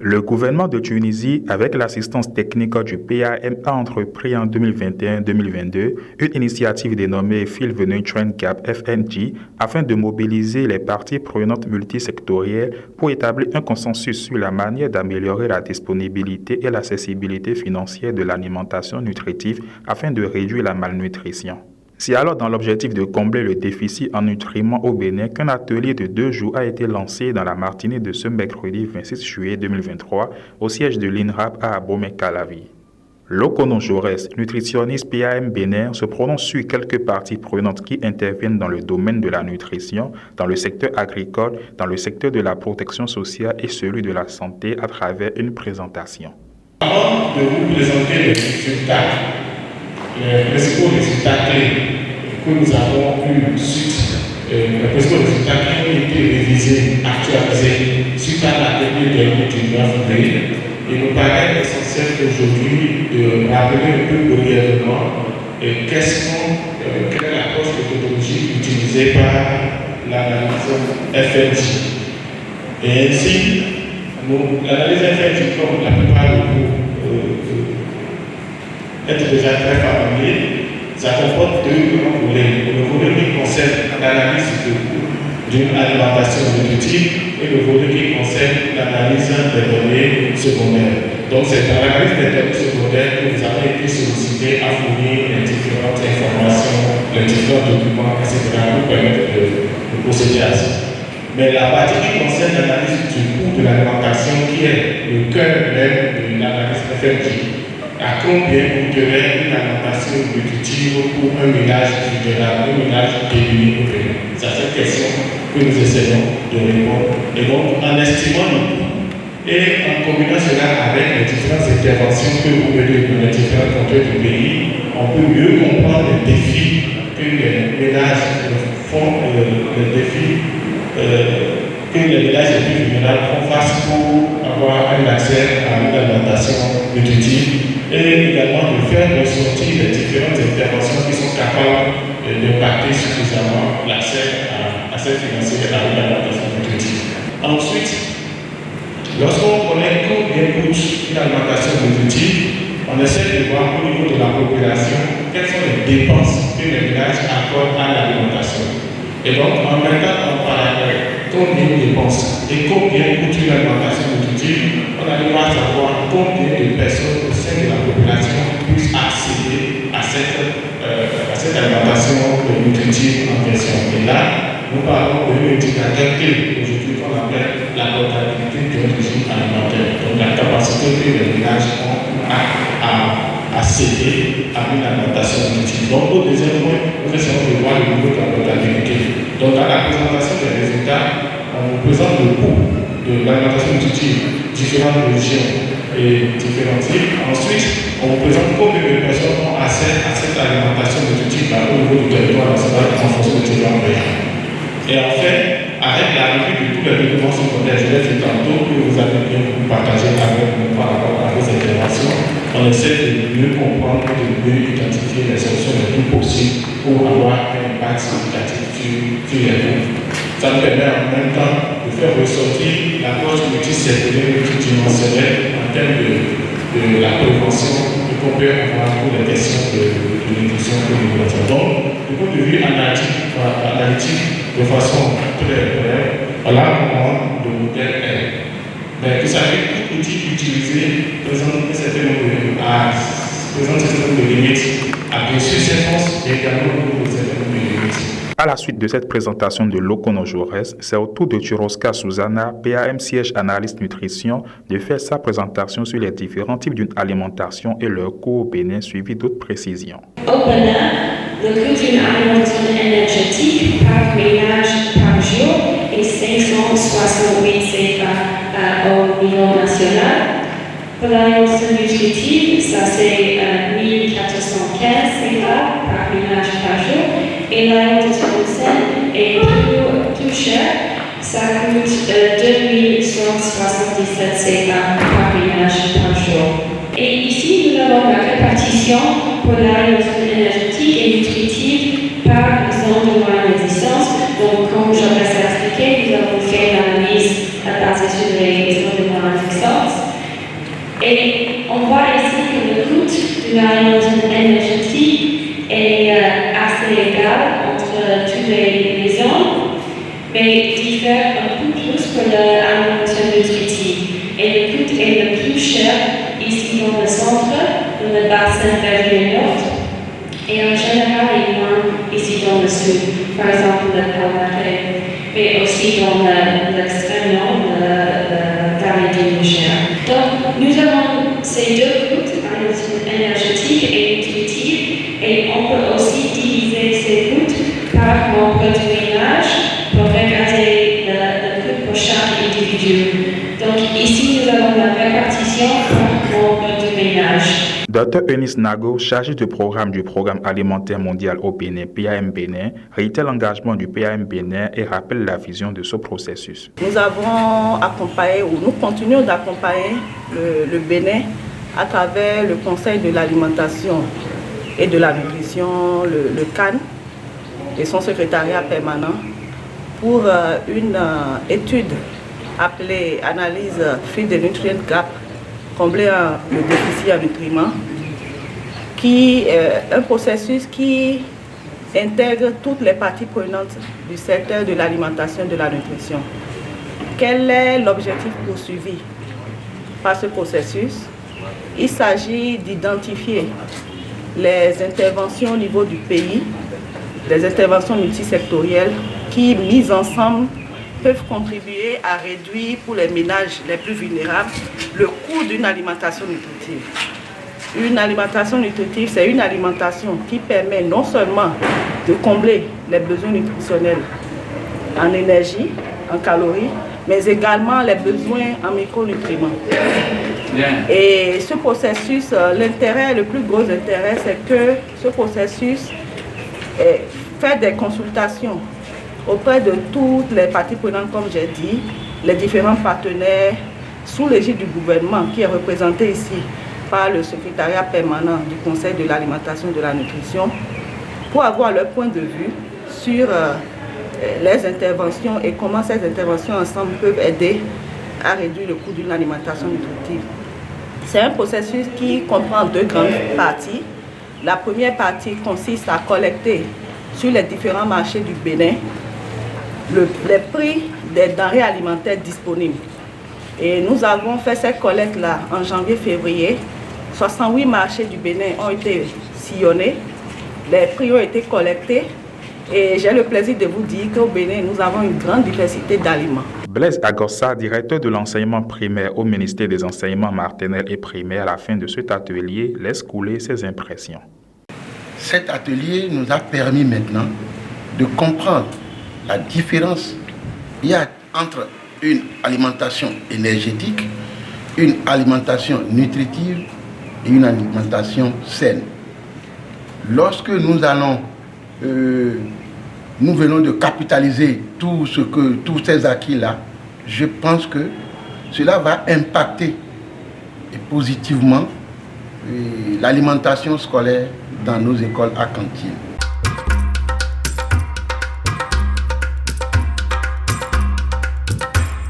Le gouvernement de Tunisie, avec l'assistance technique du PAM, a entrepris en 2021-2022 une initiative dénommée Field Nurturing Gap FNG afin de mobiliser les parties prenantes multisectorielles pour établir un consensus sur la manière d'améliorer la disponibilité et l'accessibilité financière de l'alimentation nutritive afin de réduire la malnutrition. C'est alors dans l'objectif de combler le déficit en nutriments au Bénin qu'un atelier de 2 jours a été lancé dans la matinée de ce mercredi 26 juillet 2023 au siège de l'INRAP à Abomey-Calavi. Lokono Jaurès, nutritionniste PAM Bénin, se prononce sur quelques parties prenantes qui interviennent dans le domaine de la nutrition, dans le secteur agricole, dans le secteur de la protection sociale et celui de la santé à travers une présentation. Avant de vous présenter les principaux résultats clés que nous avons eu suite, les principaux résultats qui ont été révisés, actualisés suite à l'atelier du 9 mai. Il nous paraît essentiel aujourd'hui de rappeler un peu brièvement quelle est l'approche méthodologique utilisée par l'analyse FNG. Et ainsi, l'analyse FNG, comme la plupart de vous êtes déjà très familiers, ça comporte deux grands volets. Le volet qui concerne l'analyse d'une alimentation nutritive et le volet qui concerne l'analyse des données secondaires. Donc c'est dans l'analyse des données secondaires que vous avez été sollicité à fournir les différentes informations, les différents documents, etc. pour permettre de procéder à ça. Mais la partie qui concerne l'analyse du coût de l'alimentation, qui est le cœur même de l'analyse FNG, à combien coûterait une alimentation nutritive pour un ménage vulnérable, un ménage démuni au Bénin? C'est à cette question que nous essayons de répondre. Et donc, en estimant le coût et en combinant cela avec les différentes interventions que vous menez dans les différents contrées du pays, on peut mieux comprendre les défis que les ménages font, les défis que les ménages les plus vulnérables font face pour avoir un accès à une alimentation nutritive, et également de faire ressortir les différentes interventions qui sont capables d'impacter suffisamment l'accès à cette financière à une alimentation nutritive. Ensuite, lorsqu'on connaît combien coûte une alimentation nutritive, on essaie de voir au niveau de la population quelles sont les dépenses que les ménages accordent à l'alimentation. Et donc, en mettant en parallèle combien on dépense et combien coûte une alimentation nutritive, on arrive à savoir combien de personnes au sein de la population puissent accéder à cette alimentation nutritive en question. Et là, nous parlons d'un indicateur clé aujourd'hui qu'on appelle la portabilité d'un régime alimentaire. Donc la capacité que les ménages ont à accéder à une alimentation nutritive. Donc au deuxième point, nous essayons de voir le niveau de la portabilité. Donc dans la présentation des résultats, on vous présente le coût de l'alimentation nutritive, différentes régions et différents types. Ensuite, on vous présente combien de personnes ont accès à cette alimentation nutritive au niveau du territoire national en fonction des différents régions. Et enfin, avec l'arrivée de tous les documents secondaires, je l'ai dit tantôt, que vous avez bien partagé avec nous par rapport à vos interventions, on essaie de mieux comprendre et de mieux identifier les solutions les plus possibles pour avoir un impact significatif sur les groupes. Ça nous permet en même temps de faire ressortir l'approche multisectorielle, multidimensionnelle en termes de la prévention qu'on peut avoir pour les questions de nutrition que nous avons. Donc, du point de vue analytique, de façon très brève, voilà comment le modèle est. Mais vous savez, tout outil utilisé présente un certain nombre de limites. A bien sûr ses forces, mais également un certain nombre de limites. À la suite de cette présentation de Lokono Jaurès, c'est au tour de Turoska Susanna, PAM siège analyste nutrition, de faire sa présentation sur les différents types d'une alimentation et leur coût au Bénin, suivi d'autres précisions. Au Bénin, le coût d'une alimentation énergétique par ménage par jour est 568 CFA au niveau national. Pour l'alimentation nutritive, ça c'est 1415 CFA par ménage par jour. Et l'alimentation saine est plus cher, ça coûte 2177 CFA par ménage par jour. Et ici, nous avons la répartition pour l'alimentation énergétique et nutritive par zone de moyenne résistance. Donc, comme j'avais expliqué, nous avons fait l'analyse basée sur les zones de moyenne résistance. mais diffère un peu plus pour l'alimentation nutritive. Et le coût est le plus cher ici dans le centre, dans le bassin Bellevue Nord, et en général il est moins ici dans le sud, par exemple le Palmarais, mais aussi dans l'extrême nord, le vallée du Niger. Donc nous avons ces deux coûts, énergétique et nutritive, et on peut aussi diviser ces coûts par membre du ménage pour regarder le coût pour chaque individu. Donc ici, nous avons la répartition par membre du ménage. Dr Eunice Nago, chargé de programme du Programme alimentaire mondial au Bénin, PAM Bénin, réitère l'engagement du PAM Bénin et rappelle la vision de ce processus. Nous avons accompagné, ou nous continuons d'accompagner le Bénin à travers le Conseil de l'alimentation et de la nutrition, le CAN, et son secrétariat permanent, pour une étude appelée Analyse Feed and Nutrient Gap, combler le déficit en nutriments, qui est un processus qui intègre toutes les parties prenantes du secteur de l'alimentation et de la nutrition. Quel est l'objectif poursuivi par ce processus? Il s'agit d'identifier les interventions au niveau du pays, les interventions multisectorielles qui, mises ensemble, peuvent contribuer à réduire pour les ménages les plus vulnérables le coût d'une alimentation nutritive. Une alimentation nutritive, c'est une alimentation qui permet non seulement de combler les besoins nutritionnels en énergie, en calories, mais également les besoins en micronutriments. Et ce processus, l'intérêt, le plus gros intérêt, c'est que ce processus fait des consultations auprès de toutes les parties prenantes, comme j'ai dit, les différents partenaires sous l'égide du gouvernement qui est représenté ici par le secrétariat permanent du Conseil de l'alimentation et de la nutrition pour avoir leur point de vue sur les interventions et comment ces interventions ensemble peuvent aider à réduire le coût d'une alimentation nutritive. C'est un processus qui comprend deux grandes parties. La première partie consiste à collecter sur les différents marchés du Bénin les prix des denrées alimentaires disponibles. Et nous avons fait cette collecte-là en janvier-février. 68 marchés du Bénin ont été sillonnés, les prix ont été collectés et j'ai le plaisir de vous dire qu'au Bénin, nous avons une grande diversité d'aliments. Blaise Agossa, directeur de l'enseignement primaire au ministère des enseignements maternels et primaires, à la fin de cet atelier, laisse couler ses impressions. Cet atelier nous a permis maintenant de comprendre la différence qu'il y a entre une alimentation énergétique, une alimentation nutritive et une alimentation saine. Lorsque nous venons de capitaliser tous ces acquis-là, je pense que cela va impacter positivement l'alimentation scolaire dans nos écoles à cantine.